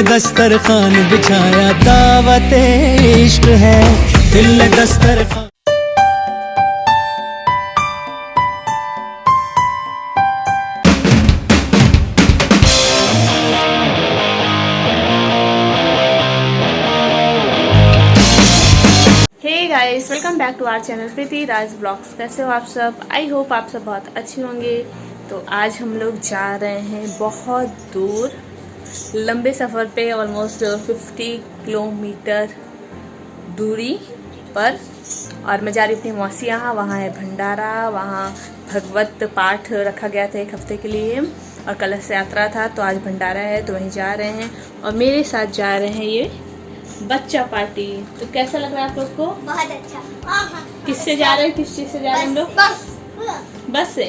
ने दस्तरखान बिछाया, दावत इश्क है, दिल ने दस्तरखान। Guys welcome back to our channel Preeti Raj blogs. कैसे हो आप सब? आई होप आप सब बहुत अच्छे होंगे। तो आज हम लोग जा रहे हैं बहुत दूर, लंबे सफ़र पे, ऑलमोस्ट 50 किलोमीटर दूरी पर। और मैं जा रही अपनी मौसी यहाँ, वहाँ है भंडारा, वहाँ भगवत पाठ रखा गया था एक हफ्ते के लिए और कलश यात्रा था, तो आज भंडारा है तो वहीं जा रहे हैं। और मेरे साथ जा रहे हैं ये बच्चा पार्टी। तो कैसा लग रहा है आप लोग को? बहुत अच्छा। किससे जा रहे हैं, किस चीज से जा रहे हैं हम लोग? बस से।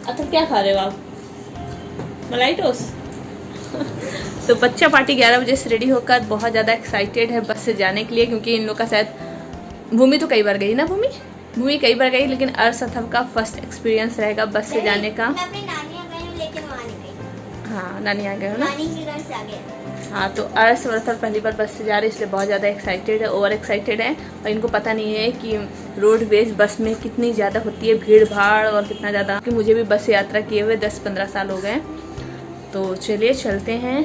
अच्छा क्या खा रहे हो आप? मलाई टोस्ट। तो बच्चा पार्टी 11 बजे से रेडी होकर बहुत ज़्यादा एक्साइटेड है बस से जाने के लिए, क्योंकि इन लोग का शायद भूमि तो कई बार गई ना, भूमि कई बार गई, लेकिन अर्शथम का फर्स्ट एक्सपीरियंस रहेगा बस से जाने का। मैं अपनी नानी यहाँ गई हूँ, लेकिन वहाँ नहीं गई। हाँ नानी यहाँ गए हो ना? नानी के घर से आ गए। हाँ तो अर्शथम पहली बार बस से जा रहे हैं, इसलिए बहुत ज़्यादा एक्साइटेड है, ओवर एक्साइटेड है। और इनको पता नहीं है कि रोडवेज बस में कितनी ज़्यादा होती है भीड़ भाड़ और कितना ज़्यादा, कि मुझे भी बस यात्रा किए हुए 10-15 साल हो गए। तो चलिए चलते हैं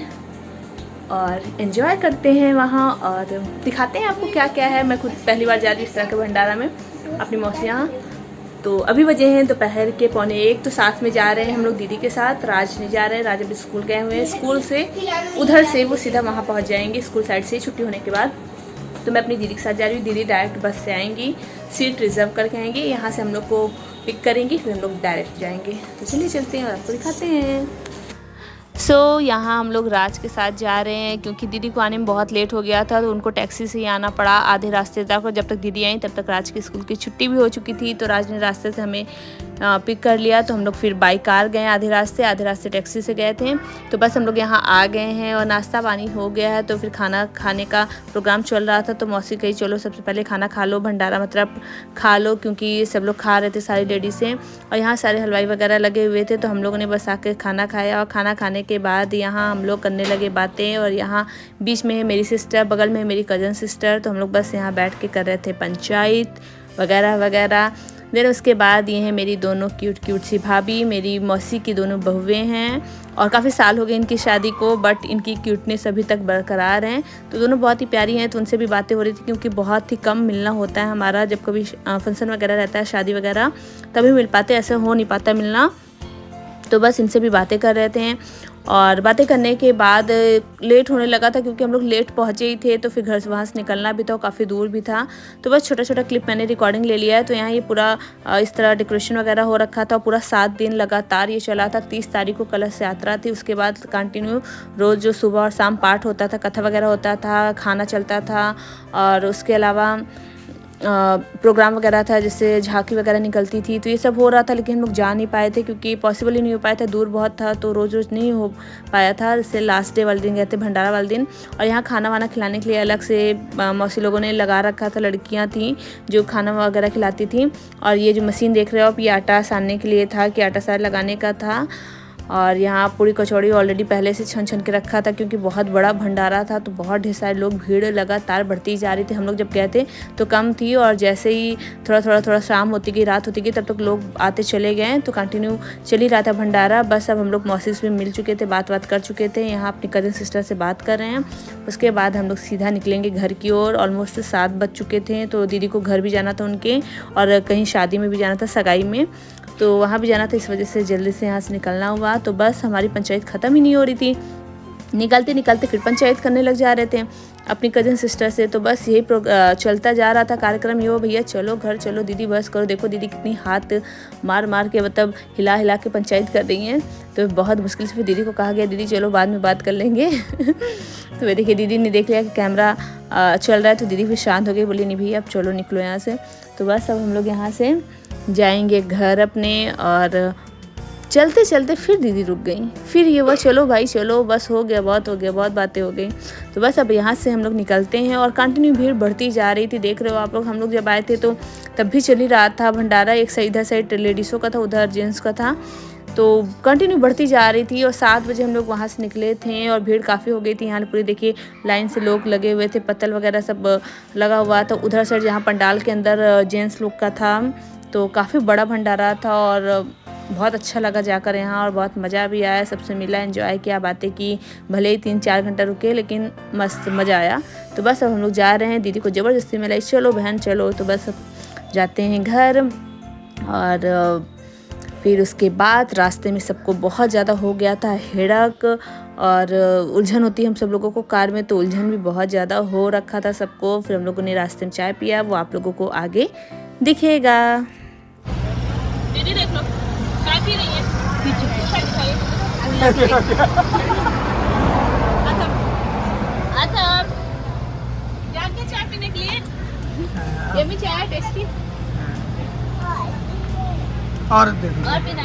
और एंजॉय करते हैं वहाँ, और दिखाते हैं आपको क्या क्या है। मैं खुद पहली बार जा रही हूँ इस तरह के भंडारा में अपनी मौसी यहाँ। तो अभी बजे हैं दोपहर के 12:45, तो साथ में जा रहे हैं हम लोग दीदी के साथ। राज नहीं जा रहे हैं, राज अभी स्कूल गए हुए हैं, स्कूल से उधर से वो सीधा वहाँ पहुँच जाएंगे स्कूल साइड से छुट्टी होने के बाद। तो मैं अपनी दीदी के साथ जा रही हूँ, दीदी डायरेक्ट बस से आएंगी, सीट रिजर्व करके आएंगी, यहाँ से हम लोग को पिक करेंगी, फिर हम लोग डायरेक्ट जाएंगे। तो चलिए चलते हैं और आपको दिखाते हैं। यहाँ हम लोग राज के साथ जा रहे हैं, क्योंकि दीदी को आने में बहुत लेट हो गया था, तो उनको टैक्सी से ही आना पड़ा आधे रास्ते तक। और जब तक दीदी आई तब तक राज की स्कूल की छुट्टी भी हो चुकी थी, तो राज ने रास्ते से हमें पिक कर लिया। तो हम लोग फिर बाई कार गए, आधे रास्ते टैक्सी से गए थे। तो बस हम लोग यहाँ आ गए हैं और नाश्ता पानी हो गया है, तो फिर खाना खाने का प्रोग्राम चल रहा था। तो मौसी कही चलो सबसे पहले खाना खा लो, भंडारा मतलब खा लो, क्योंकि सब लोग खा रहे थे, सारी लेडीज़ें। और यहाँ सारे हलवाई वगैरह लगे हुए थे, तो हम लोगों ने बस आके खाना खाया। और खाना खाने के बाद यहाँ हम लोग करने लगे बातें। और यहाँ बीच में है मेरी सिस्टर, बगल में है मेरी कज़न सिस्टर, तो हम लोग बस यहाँ बैठ के कर रहे थे पंचायत वगैरह वगैरह। फिर उसके बाद ये है मेरी दोनों क्यूट सी भाभी, मेरी मौसी की दोनों बहुएं हैं, और काफ़ी साल हो गए इनकी शादी को, बट इनकी क्यूटनेस अभी तक बरकरार हैं। तो दोनों बहुत ही प्यारी हैं, तो उनसे भी बातें हो रही थी, क्योंकि बहुत ही कम मिलना होता है हमारा। जब कभी फंक्शन वगैरह रहता है, शादी वगैरह, तभी मिल पाते, ऐसे हो नहीं पाता मिलना। तो बस इनसे भी बातें कर रहे थे। और बातें करने के बाद लेट होने लगा था, क्योंकि हम लोग लेट पहुँचे ही थे, तो फिर घर से वहाँ से निकलना भी था और काफ़ी दूर भी था। तो बस छोटा क्लिप मैंने रिकॉर्डिंग ले लिया है। तो यहाँ ये पूरा इस तरह डेकोरेशन वगैरह हो रखा था, पूरा 7 दिन लगातार ये चला था। 30 तारीख को कलश यात्रा थी, उसके बाद कंटिन्यू रोज़ जो सुबह और शाम पाठ होता था, कथा वगैरह होता था, खाना चलता था, और उसके अलावा प्रोग्राम वगैरह था, जैसे झांकी वगैरह निकलती थी। तो ये सब हो रहा था, लेकिन हम लोग जा नहीं पाए थे, क्योंकि पॉसिबल ही नहीं हो पाया था, दूर बहुत था, तो रोज़ नहीं हो पाया था। जैसे लास्ट डे वाले दिन गए थे, भंडारा वाले दिन। और यहाँ खाना वाना खिलाने के लिए अलग से मौसी लोगों ने लगा रखा था, लड़कियाँ थीं जो खाना वगैरह खिलाती थी। और ये जो मशीन देख रहे हो आप, ये आटा सानने के लिए था, कि आटा सार लगाने का था। और यहाँ पूरी कचौड़ी ऑलरेडी पहले से छन के रखा था, क्योंकि बहुत बड़ा भंडारा था, तो बहुत ढेर सारे लोग, भीड़ लगातार बढ़ती जा रही थी। हम लोग जब गए थे तो कम थी, और जैसे ही थोड़ा शाम होती गई, रात होती गई, तब तक लोग आते चले गए। तो कंटिन्यू चल ही रहा था भंडारा। बस अब हम लोग मौसी से भी मिल चुके थे, बात कर चुके थे, यहाँ अपनी कज़न सिस्टर से बात कर रहे हैं। उसके बाद हम लोग सीधा निकलेंगे घर की ओर। ऑलमोस्ट 7 बज चुके थे, तो दीदी को घर भी जाना था उनके, और कहीं शादी में भी जाना था, सगाई में, तो वहाँ भी जाना था, इस वजह से जल्दी से यहाँ से निकलना हुआ। तो बस हमारी पंचायत ख़त्म ही नहीं हो रही थी, निकलते फिर पंचायत करने लग जा रहे थे अपनी कज़न सिस्टर से। तो बस यही चलता जा रहा था कार्यक्रम, ये भैया चलो घर चलो, दीदी बस करो। देखो दीदी कितनी हाथ मार के, मतलब हिला के पंचायत कर रही हैं। तो बहुत मुश्किल से फिर दीदी को कहा गया, दीदी चलो बाद में बात कर लेंगे। तो वे देखिए दीदी ने देख लिया कि कैमरा चल रहा है, तो दीदी फिर शांत हो गई, बोली नहीं भैया अब चलो निकलो यहाँ से। तो बस अब हम लोग यहाँ से जाएंगे घर अपने। और चलते फिर दीदी रुक गई, फिर ये वो चलो भाई चलो, बस हो गया, बहुत बातें हो गई। तो बस अब यहाँ से हम लोग निकलते हैं। और कंटिन्यू भीड़ बढ़ती जा रही थी, देख रहे हो आप लोग। हम लोग जब आए थे तो तब भी चल ही रहा था भंडारा, एक साइड इधर साइड लेडीज़ों का था, उधर जेंट्स का था। तो कंटिन्यू बढ़ती जा रही थी और 7 बजे हम लोग वहाँ से निकले थे और भीड़ काफ़ी हो गई थी। यहाँ पूरी देखिए लाइन से लोग लगे हुए थे, पत्तल वगैरह सब लगा हुआ था। उधर साइड जहाँ पंडाल के अंदर जेंट्स लोग का था, तो काफ़ी बड़ा भंडारा था और बहुत अच्छा लगा जाकर यहाँ और बहुत मज़ा भी आया। सबसे मिला, एंजॉय किया, बातें की, भले ही 3-4 घंटा रुके लेकिन मस्त मज़ा आया। तो बस अब हम लोग जा रहे हैं। दीदी को ज़बरदस्ती में लाई, चलो बहन चलो, तो बस अब जाते हैं घर। और फिर उसके बाद रास्ते में सबको बहुत ज़्यादा हो गया था हिड़क और उलझन होती है हम सब लोगों को कार में, तो उलझन भी बहुत ज़्यादा हो रखा था सबको। फिर हम लोगों ने रास्ते में चाय पिया, वो आप लोगों को आगे दिखेगा। दीदी देख लो चाय पी रही है, चाय पीने के लिए यम्मी चाय टेस्टी और देखो और पीना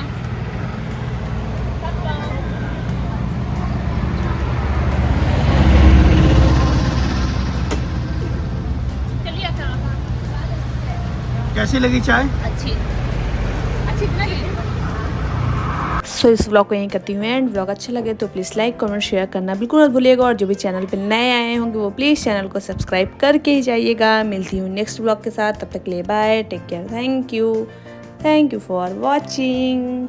चलिए। कैसी लगी चाय? अच्छी लगी। सो इस व्लॉग को यहीं करती हूँ एंड व्लॉग अच्छा लगे तो प्लीज़ लाइक कमेंट शेयर करना बिल्कुल मत भूलिएगा। और जो भी चैनल पे नए आए होंगे वो प्लीज़ चैनल को सब्सक्राइब करके ही जाइएगा। मिलती हूँ नेक्स्ट व्लॉग के साथ, तब तक के लिए bye, take care, thank you for watching.